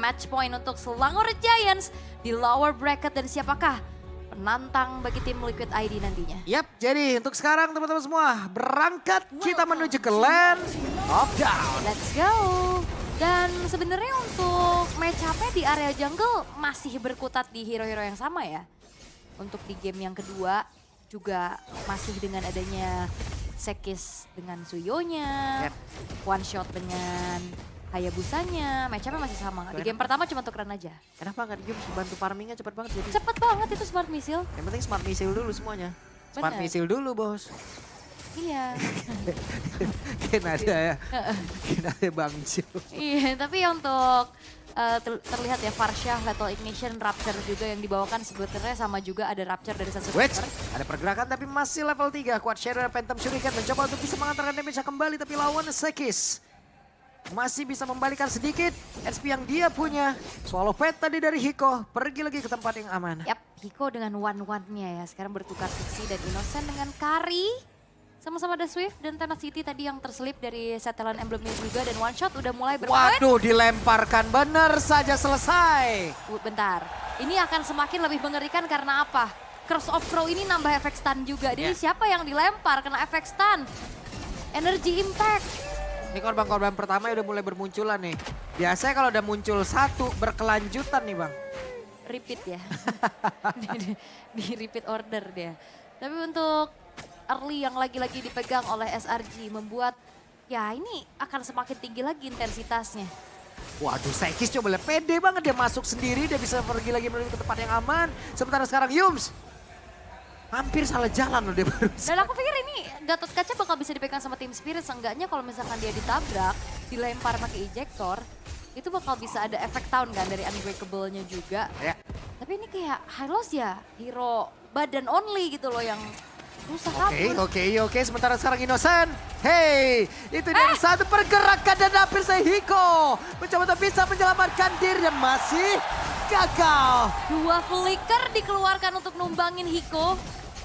match point untuk Selangor Giants di lower bracket. Dan siapakah penantang bagi tim Liquid ID nantinya? Yap, jadi untuk sekarang teman-teman semua berangkat kita menuju ke Land of Down. Let's go! Dan sebenarnya untuk match up-nya di area jungle masih berkutat di hero-hero yang sama ya. Untuk di game yang kedua juga masih dengan adanya Sekis dengan Suyonya, one shot dengan Hayabusanya, match up-nya masih sama. Di game pertama cuma tukeran aja. Enak banget, Yums bantu farmingnya cepet banget jadi. Cepet banget itu smart missile. Yang penting smart missile dulu semuanya. Smart Bener. missile dulu bos. Iya. Kena ada ya. Kena ada Bang Jo. Iya, tapi untuk terlihat ya Farsyah, Lethal Ignition, Rapture juga yang dibawakan sebetulnya sama juga ada Rapture dari Sasuke. Wait, ada pergerakan tapi masih level 3. Quad Shadow dan Phantom Shuriken mencoba untuk bisa mengantarkan damage kembali tapi lawan Sekis masih bisa membalikan sedikit SP yang dia punya. Swallow Pet tadi dari Hiko pergi lagi ke tempat yang aman. Yap, Hiko dengan one-one-nya ya. Sekarang bertukar Pixie dan Innocent dengan Kari. Sama-sama ada Swift dan Tenacity tadi yang terselip dari setelan emblemnya juga. Dan one shot udah mulai bermain. Waduh, dilemparkan bener saja selesai. Bentar, ini akan semakin lebih mengerikan karena apa? Curse of Crow ini nambah efek stun juga. Jadi siapa yang dilempar kena efek stun? Energy Impact. Ini korban-korban pertama udah mulai bermunculan nih. Biasanya kalau udah muncul satu berkelanjutan nih Bang. Repeat ya. di repeat order dia. Tapi untuk early yang lagi-lagi dipegang oleh SRG membuat ya ini akan semakin tinggi lagi intensitasnya. Waduh, Sekis coba lihat pede banget dia masuk sendiri, dia bisa pergi lagi menuju ke tempat yang aman. Sementara sekarang Yums hampir salah jalan loh dia baru. Dan aku pikir ini Gatot Kaca bakal bisa dipegang sama tim Spirit. Seenggaknya kalau misalkan dia ditabrak, dilempar pakai ejector, itu bakal bisa ada efek tahun kan dari Unbreakable-nya juga. Ya. Tapi ini kayak Hylos ya, hero badan only gitu loh yang susah kabur. Oke. Sementara sekarang Innocent. Hey, itu dia satu pergerakan dan hampir saya Hiko. Mencoba untuk bisa menyelamatkan diri dan masih gagal. Dua flicker dikeluarkan untuk numbangin Hiko.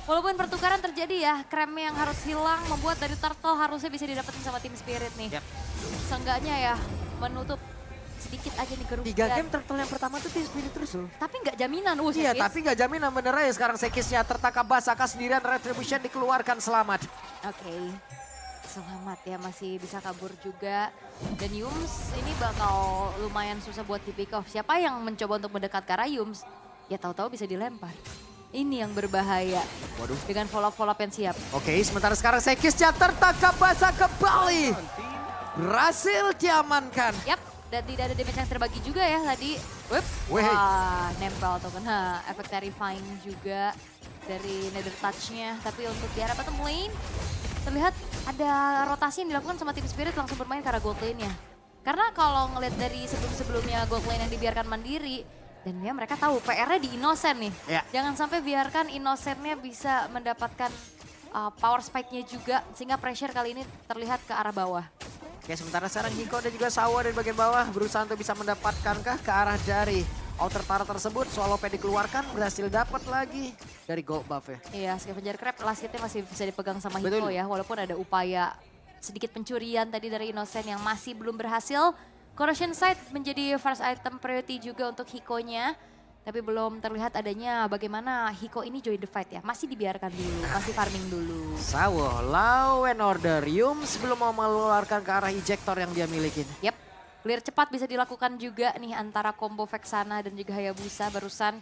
Walaupun pertukaran terjadi ya, kremnya yang harus hilang membuat dari Turtle harusnya bisa didapetin sama tim Spirit nih. Yep. Seenggaknya ya menutup sedikit aja nih kerugian. 3 game Turtle yang pertama tuh tim Spirit terus loh. Tapi nggak jaminan. Iya, Sekis. tapi nggak jaminan bener aja sekarang Sekisnya tertangkap basah sendirian, Retribution dikeluarkan selamat. Oke. Selamat ya, masih bisa kabur juga. Dan Yums ini bakal lumayan susah buat di pick off. Siapa yang mencoba untuk mendekat ke arah Yums, ya tahu-tahu bisa dilempar. Ini yang berbahaya. Waduh. Dengan follow-up yang siap. Oke, sementara sekarang Sekisnya tertangkap basah kembali. Berhasil diamankan. Yap, dan tidak ada damage yang terbagi juga ya tadi. Wih. Wih. Wah, nempel tuh kena efek terrifying juga dari Nether Touch-nya. Tapi untuk di arah bottom lane, terlihat ada rotasi yang dilakukan sama tim Spirit langsung bermain ke arah gold lane-nya. Karena kalau ngeliat dari sebelum-sebelumnya gold lane yang dibiarkan mandiri, dan ya mereka tahu PR-nya di Innocent nih. Ya. Jangan sampai biarkan Innocent-nya bisa mendapatkan power spike-nya juga, sehingga pressure kali ini terlihat ke arah bawah. Oke, sementara sekarang Hiko dan juga Sawa dari bagian bawah berusaha untuk bisa mendapatkankah ke arah dari outer tower tersebut. Swallow Pad dikeluarkan, berhasil dapat lagi dari gold buff ya. Iya, Scavenger Crab last hitnya masih bisa dipegang sama Betul. Hiko ya. Walaupun ada upaya sedikit pencurian tadi dari Innocent yang masih belum berhasil. Corrosion Sight menjadi first item priority juga untuk Hikonya. Tapi belum terlihat adanya bagaimana Hiko ini join the fight ya. Masih dibiarkan dulu, masih farming dulu. Sawo, law and order. Yums belum mau mengeluarkan ke arah ejector yang dia milikin. Yap, clear cepat bisa dilakukan juga nih antara combo Vexana dan juga Hayabusa barusan.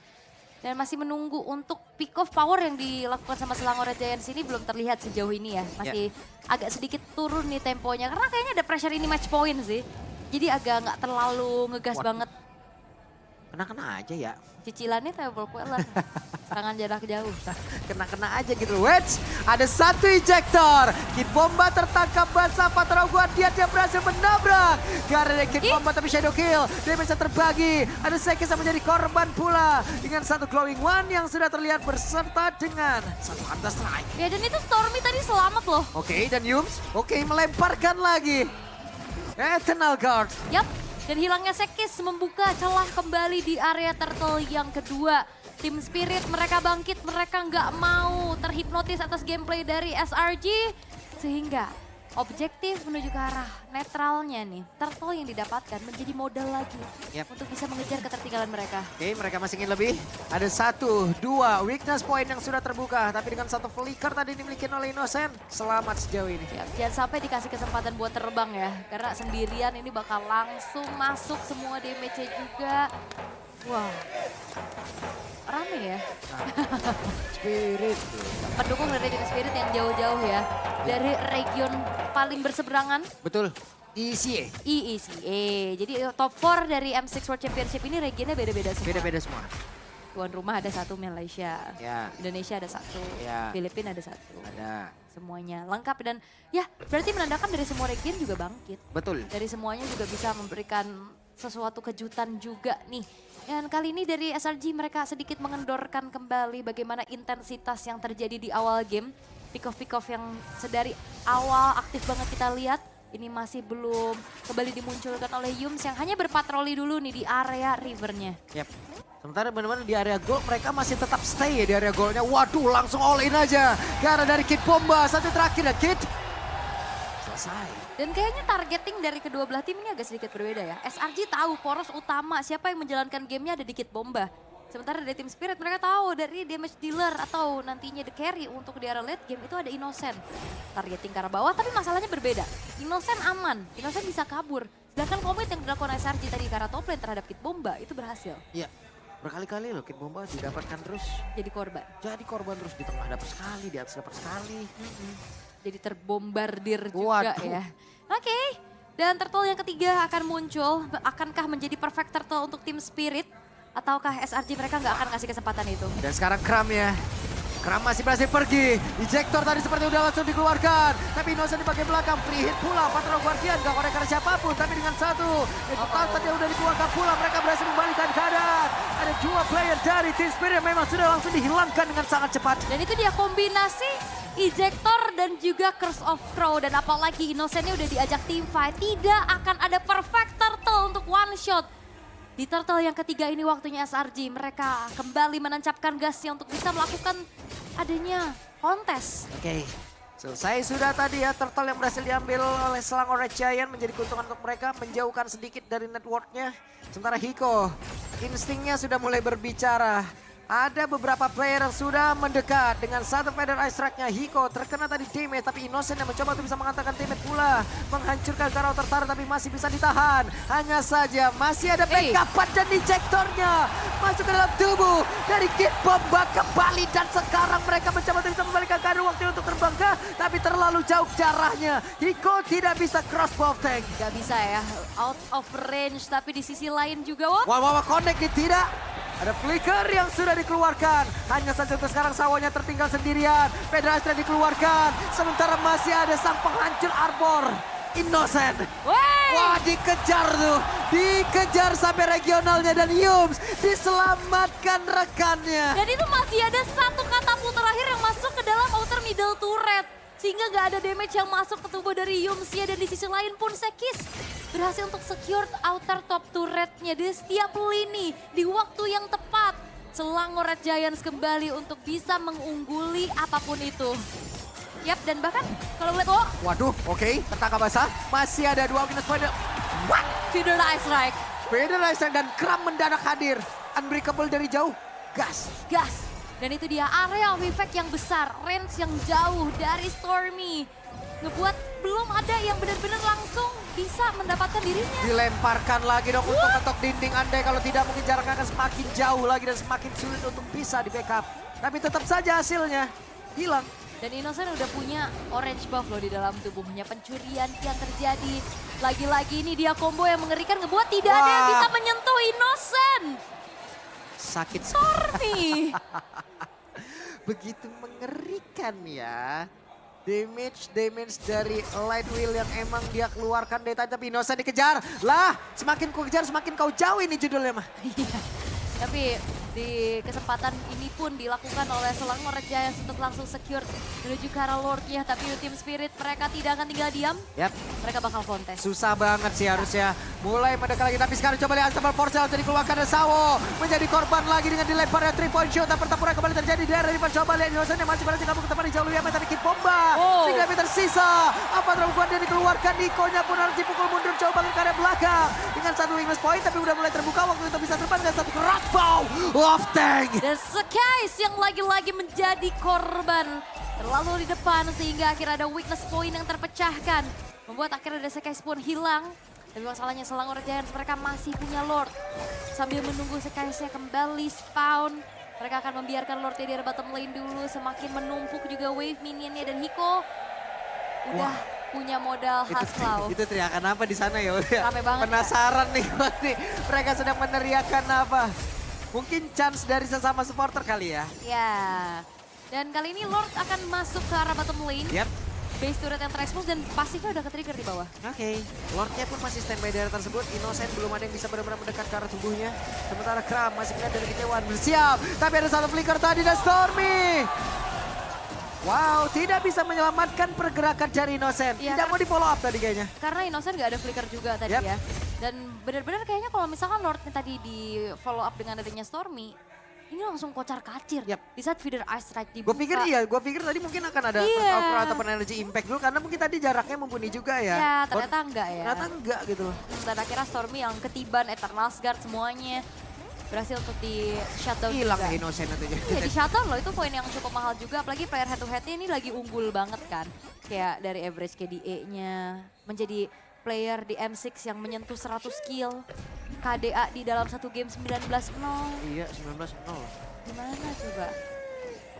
Dan masih menunggu untuk pick off power yang dilakukan sama Selangor Giants ini belum terlihat sejauh ini ya. Masih agak sedikit turun nih temponya karena kayaknya ada pressure ini match point sih. Jadi agak nggak terlalu ngegas banget. Kena-kena aja ya. Cicilannya table queller, serangan jarak jauh. Kena-kena aja gitu. Wait, ada satu ejector. Kid Bomba tertangkap basah. Patro Guardian dia berhasil menabrak. Karena Kid Bomba tapi shadow kill. Dia bisa terbagi. Ada Sekis yang menjadi korban pula. Dengan satu glowing one yang sudah terlihat berserta dengan satu Hunter Strike. Ya dan itu Stormy tadi selamat loh. Oke, dan Yums. Oke, melemparkan lagi. Eternal Guard. Yap, dan hilangnya Sekis membuka celah kembali di area turtle yang kedua. Tim Spirit mereka bangkit, mereka nggak mau terhipnotis atas gameplay dari SRG. Sehingga objektif menuju ke arah netralnya nih. Turtle yang didapatkan menjadi modal lagi untuk bisa mengejar ketertinggalan mereka. Oke, mereka masih ingin lebih. Ada 1, 2 weakness point yang sudah terbuka. Tapi dengan 1 flicker tadi dimiliki oleh Innocent. Selamat sejauh ini. Ya, jangan sampai dikasih kesempatan buat terbang ya. Karena sendirian ini bakal langsung masuk semua damage-nya juga. Wah, rame ya. Spirit. Pendukung dari Team Spirit yang jauh-jauh ya. Dari region paling berseberangan. Betul. Easy. EECA. Jadi top 4 dari M6 World Championship ini regionnya beda-beda semua. Beda-beda semua. Tuan rumah ada 1 Malaysia. Ya. Indonesia ada 1. Ya. Filipina ada 1. Ada. Semuanya lengkap dan ya berarti menandakan dari semua region juga bangkit. Betul. Dari semuanya juga bisa memberikan sesuatu kejutan juga nih. Dan kali ini dari SRG mereka sedikit mengendorkan kembali bagaimana intensitas yang terjadi di awal game. Pick off yang sedari awal aktif banget kita lihat. Ini masih belum kembali dimunculkan oleh Yums yang hanya berpatroli dulu nih di area rivernya. Yap. Sementara benar-benar di area goal mereka masih tetap stay ya di area goalnya. Waduh, langsung all in aja. Karena dari Kid Bomba, satu terakhir ya Kid. Selesai. Dan kayaknya targeting dari kedua belah tim ini agak sedikit berbeda ya. SRG tahu poros utama siapa yang menjalankan gamenya ada di Kid Bomba. Sementara dari tim Spirit mereka tahu dari damage dealer atau nantinya the carry untuk di area late game itu ada Innocent. Targeting ke arah bawah tapi masalahnya berbeda. Innocent aman, Innocent bisa kabur. Sedangkan komit yang dilakukan SRG tadi ke arah top lane terhadap Kid Bomba itu berhasil. Iya. Berkali-kali loh Kid Bomba didapatkan terus. Jadi korban. Jadi korban terus di tengah dapat sekali, di atas dapat sekali. Jadi terbombardir juga ya. Oke. Dan turtle yang ketiga akan muncul. Akankah menjadi perfect turtle untuk tim Spirit? Ataukah SRG mereka nggak akan ngasih kesempatan itu? Dan sekarang Kram ya. Kram masih berhasil pergi. Ejector tadi seperti udah langsung dikeluarkan. Tapi Innocent di bagian belakang. Free hit pula. Patrol Guardian gak korek karena siapapun. Tapi dengan 1. Itu tadi udah dikeluarkan pula. Mereka berhasil membalikan keadaan. Ada 2 player dari Team Spirit yang memang sudah langsung dihilangkan dengan sangat cepat. Dan itu dia kombinasi Ejector dan juga Curse of Crow. Dan apalagi Innocent-nya udah diajak team fight. Tidak akan ada perfect turtle untuk one shot. Di turtle yang ketiga ini waktunya SRG. Mereka kembali menancapkan gasnya untuk bisa melakukan adanya kontes. Oke. Selesai sudah tadi ya turtle yang berhasil diambil oleh Selangor Red Giant. Menjadi keuntungan untuk mereka. Menjauhkan sedikit dari networknya. Sementara Hiko instingnya sudah mulai berbicara. Ada beberapa player yang sudah mendekat dengan 1 Feather Ice Strike-nya. Hiko terkena tadi damage tapi Innocent yang mencoba untuk bisa mengatakan damage pula. Menghancurkan Karao tertarik tapi masih bisa ditahan. Hanya saja masih ada backup dan ejectornya. Masuk ke dalam tubuh dari Kid Bomba kembali. Dan sekarang mereka mencoba untuk bisa membalikan keadaan waktu untuk terbang ke. Tapi terlalu jauh jaraknya. Hiko tidak bisa cross bow tank. Gak bisa ya, out of range. Tapi di sisi lain juga, Wah, connect nih tidak. Ada flicker yang sudah dikeluarkan. Hanya saja untuk sekarang Sawanya tertinggal sendirian. Federasi dikeluarkan. Sementara masih ada sang penghancur Arbor. Innocent. Wah, dikejar tuh. Dikejar sampai regionalnya dan Yums diselamatkan rekannya. Dan itu masih ada 1 katapult terakhir yang masuk ke dalam outer middle turret. Sehingga gak ada damage yang masuk ke tubuh dari Yumsia. Dan di sisi lain pun Sekis berhasil untuk secure outer top turretnya di setiap lini. Di waktu yang tepat. Selangor Red Giants kembali untuk bisa mengungguli apapun itu. Yap, dan bahkan kalau lihat, Waduh, oke. Tertangkap basah. Masih ada 2 minus point. What? Feeder Ice Strike. Feeder Ice Strike dan Kram mendadak hadir. Unbreakable dari jauh. Gas. Gas. Dan itu dia area of effect yang besar, range yang jauh dari Stormy. Ngebuat belum ada yang benar-benar langsung bisa mendapatkan dirinya. Dilemparkan lagi dong untuk ketok dinding Andai. Kalau tidak mungkin jaraknya akan semakin jauh lagi dan semakin sulit untuk bisa di backup. Tapi tetap saja hasilnya hilang. Dan Innocent udah punya orange buff loh di dalam tubuhnya. Pencurian yang terjadi. Lagi-lagi ini dia combo yang mengerikan ngebuat tidak ada yang bisa menyentuh Innocent. Sakit Stormy. Begitu mengerikan ya. Damage dari Light Wheel yang emang dia keluarkan dari tadi. Tapi Innocent dikejar. Lah, semakin kau kejar semakin kau jauh ini judulnya mah. Iya. Tapi Di kesempatan ini pun dilakukan oleh Selangor Giants untuk langsung secure menuju ke arah Lordnya. Tapi Team Spirit mereka tidak akan tinggal diam. Yap. Mereka bakal kontes. Susah banget sih harusnya. Mulai mendekat lagi, tapi sekarang coba lihat Unstoppable Force untuk dikeluarkan dari Sawo. Menjadi korban lagi dengan dilemparnya 3 point shot. Dan pertempuran kembali terjadi di area Rivan. Coba lihat Innocent yang masih berhasil kabur ke tempat di jauh lebih aman. Tapi Kid Bomba. 3 meter sisa. Apa terlalu dia dikeluarkan. Nikonya pun harus dipukul mundur. Coba ke area belakang. Dengan satu weakness point, tapi udah mulai terbuka. Waktu itu bisa terbang dengan satu kerak bow. Love tank. Dan Sekais yang lagi-lagi menjadi korban. Terlalu di depan sehingga akhirnya ada weakness point yang terpecahkan. Membuat akhirnya ada Sekais pun hilang. Tapi masalahnya Selangor Giants mereka masih punya Lord. Sambil menunggu Sekaisnya kembali spawn. Mereka akan membiarkan Lordnya di bottom lane dulu. Semakin menumpuk juga wave minionnya dan Hiko. Udah punya modal Haskell. Itu teriakan apa di sana ya? Rame banget. Penasaran nih, mereka sedang meneriakan apa? Mungkin chance dari sesama supporter kali ya. Ya. Dan kali ini Lord akan masuk ke arah bottom lane. Yap. Base turret yang terekspos dan pasifnya udah ke-trigger di bawah. Oke. Lordnya pun masih standby di area tersebut. Innocent belum ada yang bisa benar-benar mendekat ke arah tubuhnya. Sementara Kram masih melihat dari kejauhan. Bersiap. Tapi ada satu flicker tadi dan Stormy. Wow, tidak bisa menyelamatkan pergerakan dari Innocent. Ya, Tidak mau di follow up tadi kayaknya. Karena Innocent gak ada flicker juga tadi Yap. ya. Dan benar-benar kayaknya kalau misalkan Lordnya tadi di follow up dengan adanya Stormy, ini langsung kocar kacir. Yap. Di saat feeder Ice Strike Gue dibuka. pikir tadi mungkin akan ada ataupun energy impact dulu karena mungkin tadi jaraknya mumpuni juga ya. Ya, ternyata enggak ya. Ternyata enggak gitu loh. Dan akhirnya Stormy yang ketiban, Eternal Guard semuanya berhasil untuk di shutdown Hilang juga. Innocent nantinya. Iya di shutdown loh, itu poin yang cukup mahal juga. Apalagi player head to headnya ini lagi unggul banget kan. Kayak dari average KDA-nya menjadi player di M6 yang menyentuh 100 kill. KDA di dalam satu game 19-0. Iya 19-0. Gimana coba?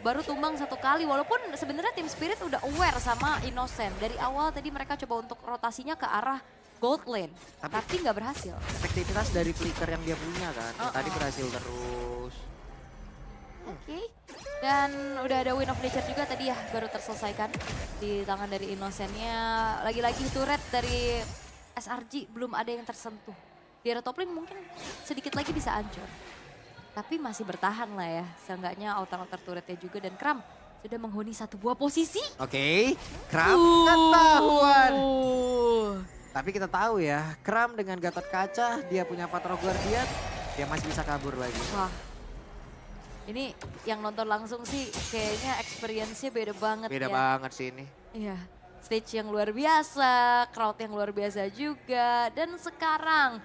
Baru tumbang satu kali walaupun sebenarnya Team Spirit udah aware sama Innocent. Dari awal tadi mereka coba untuk rotasinya ke arah gold lane. Tapi nggak berhasil. Efektivitas dari flicker yang dia punya kan. Tadi berhasil terus. Oke. Dan udah ada Win of Nature juga tadi ya baru terselesaikan di tangan dari Innocent-nya. Lagi-lagi turret dari SRG belum ada yang tersentuh. Di area top lane mungkin sedikit lagi bisa hancur. Tapi masih bertahan lah ya. Seenggaknya outer turretnya juga dan Kram sudah menghuni satu buah posisi. Oke, Kram ketahuan. Tapi kita tahu ya, Kram dengan Gatot Kaca, dia punya Patro Guardian, dia masih bisa kabur lagi. Wah. Ini yang nonton langsung sih kayaknya experience-nya beda banget ya. Beda banget sih ini. Iya, stage yang luar biasa, crowd yang luar biasa juga. Dan sekarang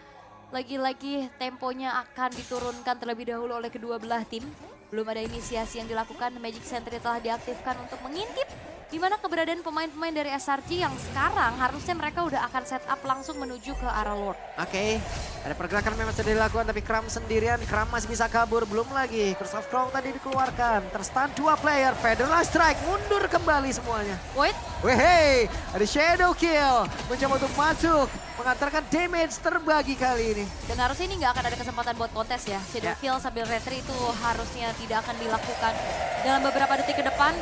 lagi-lagi temponya akan diturunkan terlebih dahulu oleh kedua belah tim. Belum ada inisiasi yang dilakukan, Magic Sentry telah diaktifkan untuk mengintip di mana keberadaan pemain-pemain dari SRG yang sekarang harusnya mereka udah akan set up langsung menuju ke arah Lord. Oke, ada pergerakan memang sudah dilakukan tapi Kram sendirian, Kram masih bisa kabur, belum lagi. Curse of Crown tadi dikeluarkan, terstun 2 player, Federal Strike, mundur kembali semuanya. Wait, Wehey, ada Shadow Kill, mencoba untuk masuk, mengantarkan damage terbagi kali ini. dan harusnya ini nggak akan ada kesempatan buat kontes ya. Shadow Kill sambil retry itu harusnya tidak akan dilakukan dalam beberapa detik ke depan.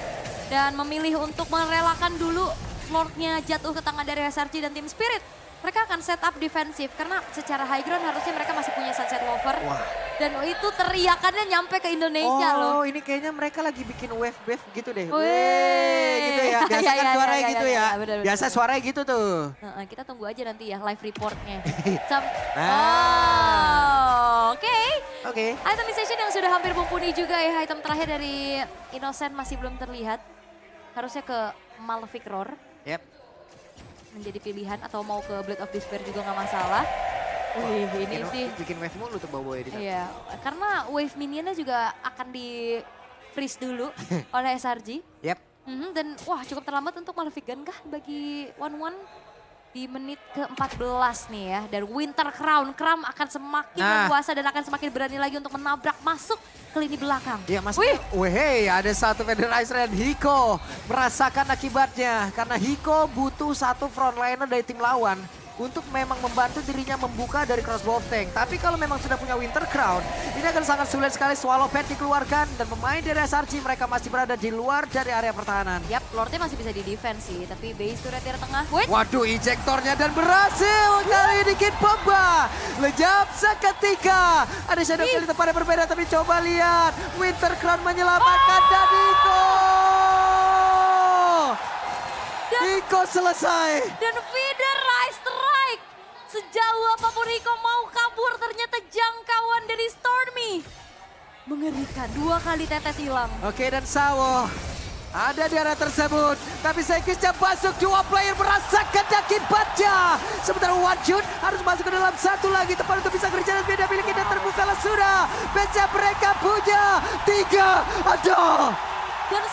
Dan memilih untuk merelakan dulu Lordnya jatuh ke tangan dari SRG dan Team Spirit. Mereka akan set up defensif karena secara high ground harusnya mereka masih punya Sunset Lover. Wah. Dan itu teriakannya nyampe ke Indonesia loh. Oh, ini kayaknya mereka lagi bikin wave-wave gitu deh. Wih. Weh, gitu ya. Biasa kan Ya, suaranya ya, gitu ya, ya. bener, bener. Biasa suaranya gitu tuh. Kita tunggu aja nanti ya live reportnya. Oke. Oke. Itemization yang sudah hampir mumpuni juga ya. Item terakhir dari Innocent masih belum terlihat. Harusnya ke Malefic Roar Yep. menjadi pilihan atau mau ke Blade of Despair juga nggak masalah. Wih, ini sih. Bikin wave mulu tuh bawa di sana. Iya, karena wave minionnya juga akan di freeze dulu oleh SRG. Yep. Dan wah cukup terlambat untuk Malefic Gun kah bagi 1-1 di menit ke-14 nih ya. Dan Winter Crown, Kram akan semakin leluasa dan akan semakin berani lagi untuk menabrak masuk ke lini belakang. Iya maksudnya, wehey ada satu Federalizer dan Hiko merasakan akibatnya. Karena Hiko butuh satu frontliner dari tim lawan untuk memang membantu dirinya membuka dari crossbow tank. Tapi kalau memang sudah punya Winter Crown, ini akan sangat sulit sekali. Swallow Pet dikeluarkan dan pemain dari SRG mereka masih berada di luar dari area pertahanan. Yap, Lordnya masih bisa di defense sih, tapi base turret di tengah. Wait, Waduh, ejektornya dan berhasil kali ini Kid Bomba. Lejap seketika. Ada Shadow Kill di tempat yang berbeda, tapi coba lihat. Winter Crown menyelamatkan dan Iko selesai. dan feeder rise strike. Sejauh apapun Rico mau kabur, ternyata jangkauan dari Stormy. Mengerikan, 2 kali tetes hilang. Oke, dan Sawo ada di area tersebut. Tapi Sekisnya masuk, 2 player merasakan akibatnya. Sementara Wanjun harus masuk ke dalam 1 lagi. Tepat untuk bisa kerja dan beda milik kita terbuka lah sudah. Beca mereka punya 3. Aduh. Dan